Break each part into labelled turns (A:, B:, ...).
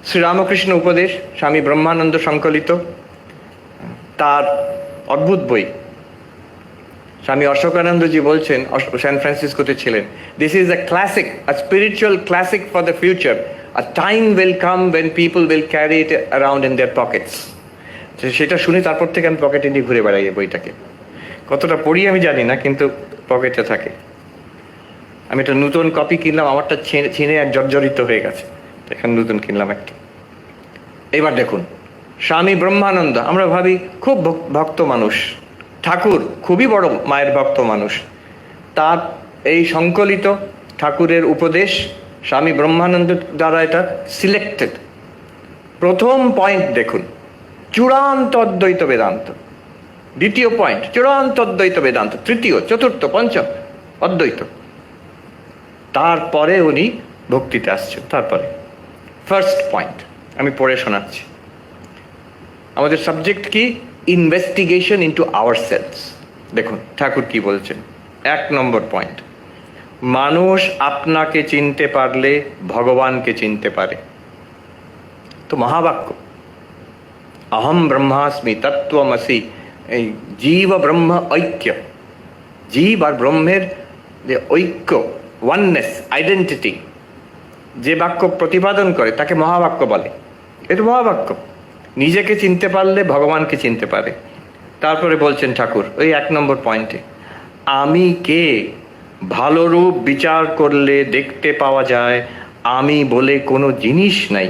A: শ্রীরামকৃষ্ণ উপদেশ, স্বামী ব্রহ্মানন্দ সংকলিত, তার অদ্ভুত বই। স্বামী অশোকানন্দজি বলছেন, স্যান ফ্রান্সিসকোতে ছিলেন, this is a classic, a spiritual classic for the future. A time will come when people will carry it around in their pockets. সেটা শুনে তারপর থেকে আমি পকেটে নিয়ে ঘুরে বেড়াই এই বইটাকে। কতটা পড়ি আমি জানি না, কিন্তু পকেটে থাকে। আমি একটা নতুন কপি কিনলাম, আমারটা ছিঁড়ে আর জর্জরিত হয়ে গেছে, এখানে নতুন কিনলাম একটা। এবার দেখুন, স্বামী ব্রহ্মানন্দ, আমরা ভাবি খুব ভক্ত মানুষ, ঠাকুর খুবই বড় মায়ের ভক্ত মানুষ, তার এই সংকলিত ঠাকুরের উপদেশ স্বামী ব্রহ্মানন্দ দ্বারা এটা সিলেক্টেড। প্রথম পয়েন্ট দেখুন, চূড়ান্ত অদ্বৈত বেদান্ত। দ্বিতীয় পয়েন্ট, চূড়ান্ত অদ্বৈত বেদান্ত। তৃতীয়, চতুর্থ, পঞ্চম অদ্বৈত। তারপরে উনি ভক্তিতে আসছেন। তারপরে ফার্স্ট পয়েন্ট আমি পড়ে শোনাচ্ছি। আমাদের সাবজেক্ট কি? Investigation into ourselves. দেখুন ঠাকুর কি বলছেন। 1 নম্বর পয়েন্ট, মানুষ আপনাকে চিনতে পারলে ভগবানকে চিনতে পারে। তো মহাবাক্য, অহম ব্রহ্মাস্মি তত্ত্বমসি, এই জীব ব্রহ্ম ঐক্য, জীব আর ব্রহ্মের যে ঐক্য, ওয়াননেস, আইডেন্টিটি, যে বাক্য প্রতিপাদন করে তাকে মহাবাক্য বলে। এটা মহাবাক্য। নিজেকে চিনতে পারলে ভগবানকে চিনতে পারে। তারপরে বলছেন ঠাকুর ওই 1 নম্বর পয়েন্টে, আমি কে ভালো রূপ বিচার করলে দেখতে পাওয়া যায় আমি বলে কোনো জিনিস নাই।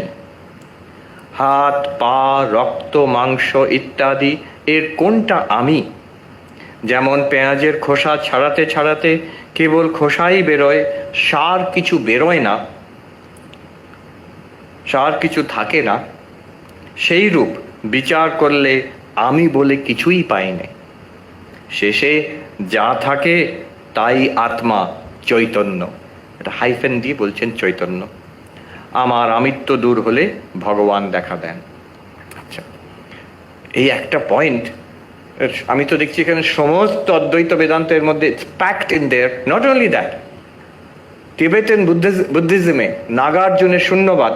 A: হাত, পা, রক্ত, মাংস ইত্যাদি এর কোনটা আমি? যেমন পেঁয়াজের খোসা ছাড়াতে ছাড়াতে কেবল খোসাই বেরোয়, সার কিছু বেরোয় না, সার কিছু থাকে না, সেই রূপ বিচার করলে আমি বলে কিছুই পাই না। শেষে যা থাকে তাই আত্মা, চৈতন্য। এটা হাইফেন দিয়ে বলছেন চৈতন্য। আমার আমিত্ব দূর হলে ভগবান দেখা দেন। আচ্ছা, এই একটা পয়েন্ট আমি তো দেখছি এখানে সমস্ত অদ্বৈত বেদান্তের মধ্যে packed in there. Not only that, Tibetan বুদ্ধিজমে নাগার্জুনের শূন্যবাদ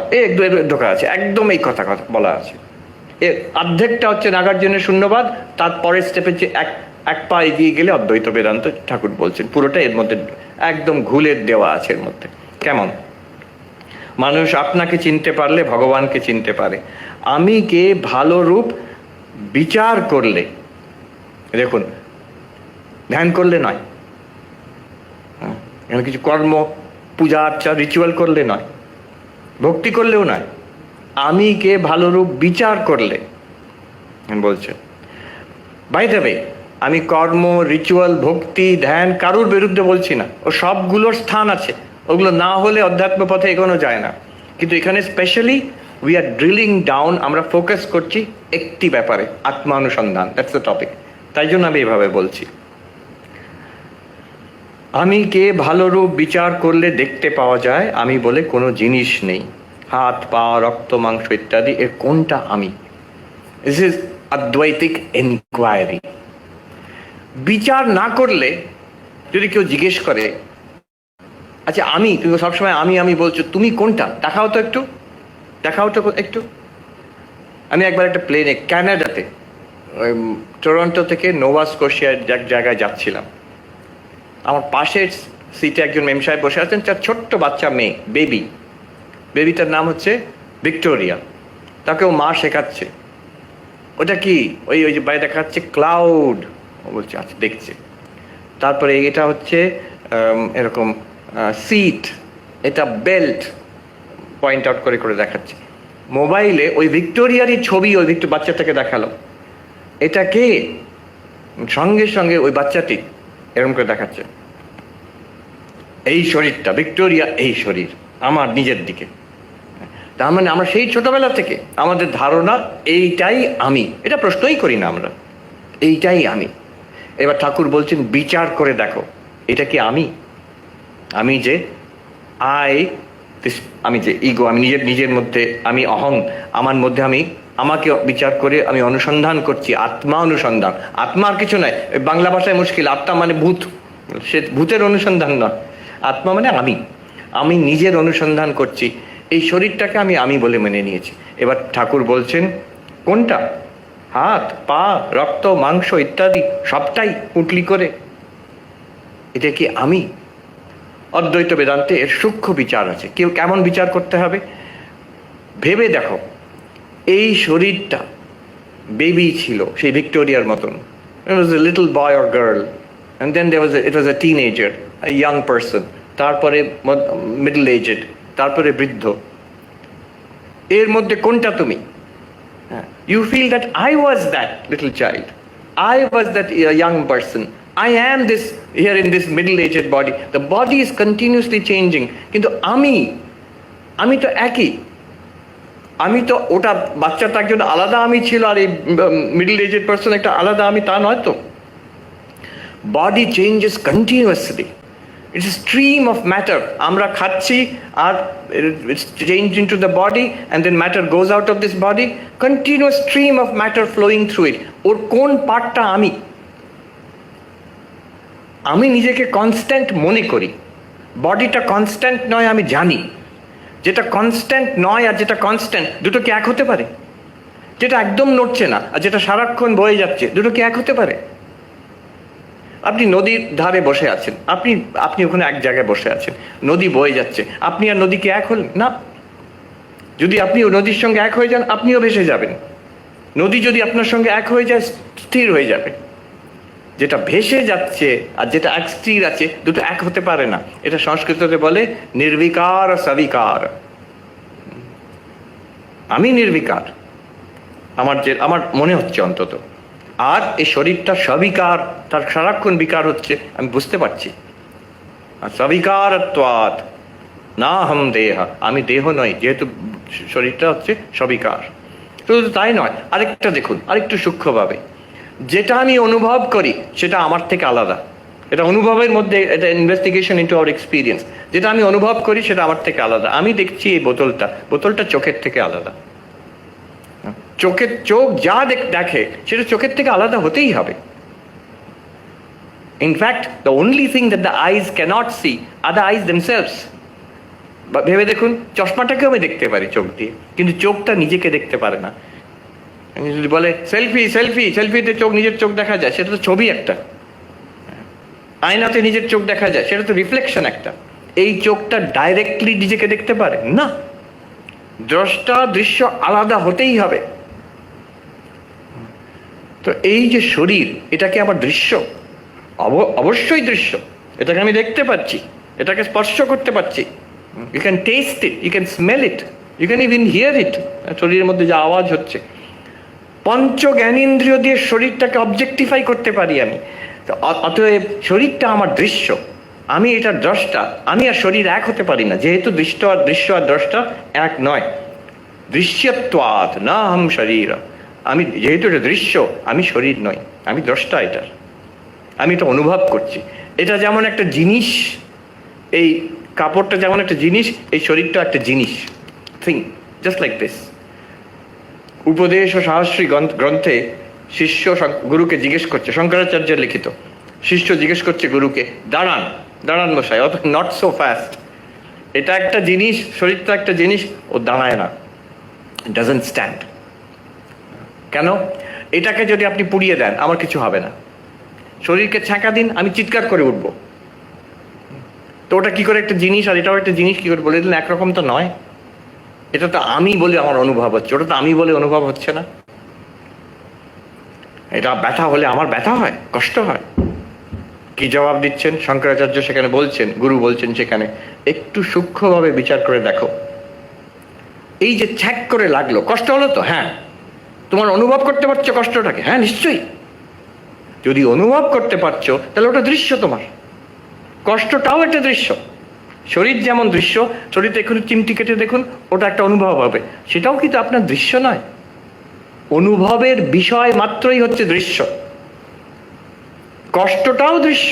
A: ঢোকা আছে, একদম এই কথা বলা আছে। অর্ধেকটা হচ্ছে নাগার্জুনের শূন্যবাদ, তারপরের স্টেপে যে এক পা এগিয়ে গেলে অদ্বৈত বেদান্ত ঠাকুর বলছেন। পুরোটা এর মধ্যে একদম ঘুলে দেওয়া আছে এর মধ্যে। কেমন? মানুষ আপনাকে চিনতে পারলে ভগবানকে চিনতে পারে। আমি কে ভালো রূপ বিচার করলে, দেখুন ধ্যান করলে নয়, কিছু কর্ম, পূজা আর্চা, রিচুয়াল করলে নয়, ভক্তি করলেও নয়, আমি কে ভালো রূপ বিচার করলে বলছেন। বাই দ্য ওয়ে, আমি কর্ম, রিচুয়াল, ভক্তি, ধ্যান কারুর বিরুদ্ধে বলছি না, ও সবগুলোর স্থান আছে, ওগুলো না হলে অধ্যাত্ম পথে এগোনো যায় না। কিন্তু এখানে specially we are drilling down, আমরা ফোকাস করছি একটি ব্যাপারে, আত্মানুসন্ধান। That's the topic. তাই জন্য আমি এভাবে বলছি, আমি কে ভালো রূপ বিচার করলে দেখতে পাওয়া যায় আমি বলে কোনো জিনিস নেই। হাত, পা, রক্ত, মাংস ইত্যাদি এর কোনটা আমি? This is Advaitic enquiry. বিচার না করলে যদি কেউ জিজ্ঞেস করে, আচ্ছা আমি, তুমি সবসময় আমি আমি বলছো, তুমি কোনটা দেখাও তো একটু, দেখাও তো একটু। আমি একবার একটা প্লেনে ক্যানাডাতে, টরন্টো থেকে নোভা স্কোশিয়ার এক জায়গায় যাচ্ছিলাম। আমার পাশের সিটে একজন মেম সাহেব বসে আছেন, তার ছোট্ট বাচ্চা মেয়ে, বেবিটার নাম হচ্ছে ভিক্টোরিয়া। তাকেও মা শেখাচ্ছে, ওটা কি, ওই যে বাইরে দেখা যাচ্ছে ক্লাউড। ও বলছে আচ্ছা দেখছে। তারপরে এটা হচ্ছে এরকম সিট, এটা বেল্ট, পয়েন্ট আউট করে করে দেখাচ্ছে। মোবাইলে ওই ভিক্টোরিয়ারই ছবি ওই বাচ্চাটাকে দেখালো। এটা কে? সঙ্গে সঙ্গে ওই বাচ্চাটি এরকম করে দেখাচ্ছে, এই শরীরটা ভিক্টোরিয়া, এই শরীর আমার নিজের দিকে। তার মানে আমরা সেই ছোটবেলা থেকে আমাদের ধারণা এইটাই আমি, এটা প্রশ্নই করি না আমরা, এইটাই আমি। এবার ঠাকুর বলছেন বিচার করে দেখো, এটা কি আমি? আমি যে আমি যে ইগো, আমি নিজের মধ্যে আমি অহং, আমার মধ্যে আমি আমাকে বিচার করে আমি অনুসন্ধান করছি, আত্মা অনুসন্ধান। আত্মা আর কিছু নয়, বাংলা ভাষায় মুশকিল, আত্মা মানে ভূত, সে ভূতের অনুসন্ধান নয়। আত্মা মানে আমি নিজের অনুসন্ধান করছি। এই শরীরটাকে আমি আমি বলে মেনে নিয়েছি। এবার ঠাকুর বলছেন কোনটা? হাত, পা, রক্ত, মাংস ইত্যাদি সবটাই পুঁটলি করে, এটা কি আমি? অদ্বৈত বেদান্তে এর সূক্ষ্ম বিচার আছে। কেউ কেমন বিচার করতে হবে ভেবে দেখো। এই শরীরটা বেবি ছিল, সেই ভিক্টোরিয়ার মতন। It was a little boy or girl, and then it was a teenager, a young person, তারপরে middle aged, তারপরে বৃদ্ধ। এর মধ্যে কোনটা তুমি? You feel that I was that little child, I was that young person, I am this here in this middle aged body. The body is continuously changing, কিন্তু আমি তো একই। আমি তো ওটা বাচ্চাটা একজন আলাদা আমি ছিল, আর এই মিডল এজেড পার্সন একটা আলাদা আমি, তা নয় তো। Body changes continuously, it's stream of matter. আমরা খাচ্ছি আর change into the body, and then matter goes out of this body, continuous stream of matter flowing through it. ওর কোন পার্টটা আমি নিজেকে কনস্ট্যান্ট মনে করি। বডিটা কনস্ট্যান্ট নয় আমি জানি। যেটা কনস্ট্যান্ট নয় আর যেটা কনস্ট্যান্ট, দুটো কি এক হতে পারে? যেটা একদম নড়ছে না আর যেটা সারাক্ষণ বয়ে যাচ্ছে, দুটো কি এক হতে পারে? আপনি নদীর ধারে বসে আছেন, আপনি ওখানে এক জায়গায় বসে আছেন, নদী বয়ে যাচ্ছে, আপনি আর নদী কি এক হলেন না? যদি আপনি নদীর সঙ্গে এক হয়ে যান, আপনিও ভেসে যাবেন। নদী যদি আপনার সঙ্গে এক হয়ে যায়, স্থির হয়ে যাবে। যেটা ভেসে যাচ্ছে আর যেটা এক স্থির আছে, দুটো এক হতে পারে না। এটা সংস্কৃততে বলে নির্বিকার সবিকার। আমি নির্বিকার, আমার মনে হচ্ছে অন্তত, আর এই শরীরটা সবিকার, তার সারাক্ষণ বিকার হচ্ছে, আমি বুঝতে পারছি। আর সবিকারত্বাৎ না হম দেহ, আমি দেহ নই, যেহেতু শরীরটা হচ্ছে সবিকার। শুধু তাই নয়, আরেকটা দেখুন, আরেকটু সূক্ষ্মভাবে, যেটা আমি অনুভব করি সেটা আমার থেকে আলাদা। এটা অনুভবের মধ্যে, এটা ইনভেস্টিগেশন ইনটু আওয়ার এক্সপিরিয়েন্স। যেটা আমি অনুভব করি সেটা আমার থেকে আলাদা। আমি দেখছি এই বোতলটা চোখের থেকে আলাদা। চোখ যা দেখে সেটা চোখের থেকে আলাদা হতেই হবে। In fact the only thing that the eyes cannot see are the eyes themselves. ভেবে দেখুন, চশমাটাকেও আমি দেখতে পারি চোখ দিয়ে, কিন্তু চোখটা নিজেকে দেখতে পারে না। যদি বলে সেলফিতে নিজের চোখ দেখা যায়, সেটা তো ছবি একটা। আয়নাতে নিজের চোখ দেখা যায়, সেটা তো রিফ্লেকশন একটা। এই চোখটা ডাইরেক্টলি নিজেকে দেখতে পারে না। দ্রষ্টা দৃশ্য আলাদা হতেই হবে। তো এই যে শরীর, এটাকে আমার দৃশ্য, অবশ্যই দৃশ্য। এটাকে আমি দেখতে পাচ্ছি, এটাকে স্পর্শ করতে পারছি। You can taste it, you can smell it, you can even hear it. শরীরের মধ্যে যা আওয়াজ হচ্ছে, পঞ্চ জ্ঞানেন্দ্রিয় দিয়ে শরীরটাকে অবজেক্টিফাই করতে পারি আমি। অতএব শরীরটা আমার দৃশ্য, আমি এটার দ্রষ্টা। আমি আর শরীর এক হতে পারি না, যেহেতু দৃশ্য আর দ্রষ্টা এক নয়। দৃশ্যত্বাৎ না হম শরীর। আমি যেহেতু এটা দৃশ্য, আমি শরীর নই, আমি দ্রষ্টা এটার। আমি এটা অনুভব করছি। এটা যেমন একটা জিনিস, এই কাপড়টা যেমন একটা জিনিস, এই শরীরটা একটা জিনিস, থিং, জাস্ট লাইক দিস। উপদেশ ও সাহস্রী গ্রন্থে শিষ্য গুরুকে জিজ্ঞেস করছে, শঙ্করাচার্যের লিখিত। শিষ্য জিজ্ঞেস করছে গুরুকে, দাঁড়ান মশাই, অত নট সো ফাস্ট। এটা একটা জিনিস, শরীরটা একটা জিনিস, ও দাঁড়ায় না, ডাজন্ট স্ট্যান্ড। কেন? এটাকে যদি আপনি পুড়িয়ে দেন, আমার কিছু হবে না। শরীরকে ছ্যাঁকা দিন, আমি চিৎকার করে উঠবো। তো ওটা কি করে একটা জিনিস আর এটাও একটা জিনিস কি করে বলে দিলেন? একরকম তো নয়। এটা তো আমি বলে আমার অনুভব হচ্ছে, ওটা তো আমি বলে অনুভব হচ্ছে না। এটা ব্যথা হলে আমার ব্যথা হয়, কষ্ট হয়। কি জবাব দিচ্ছেন শঙ্করাচার্য? সেখানে বলছেন, গুরু বলছেন সেখানে, একটু সূক্ষ্মভাবে বিচার করে দেখো। এই যে ছ্যাক করে লাগলো, কষ্ট হলো তো? হ্যাঁ। তোমার অনুভব করতে পারছো কষ্টটাকে? হ্যাঁ, নিশ্চয়ই। যদি অনুভব করতে পারছো, তাহলে ওটা দৃশ্য তোমার। কষ্টটাও একটা দৃশ্য। শরীর যেমন দৃশ্য, শরীরটা একটু চিমটি কেটে দেখুন, ওটা একটা অনুভব হবে। সেটাও কিন্তু আপনার দৃশ্য নয়। অনুভবের বিষয় মাত্রই হচ্ছে দৃশ্য। কষ্টটাও দৃশ্য।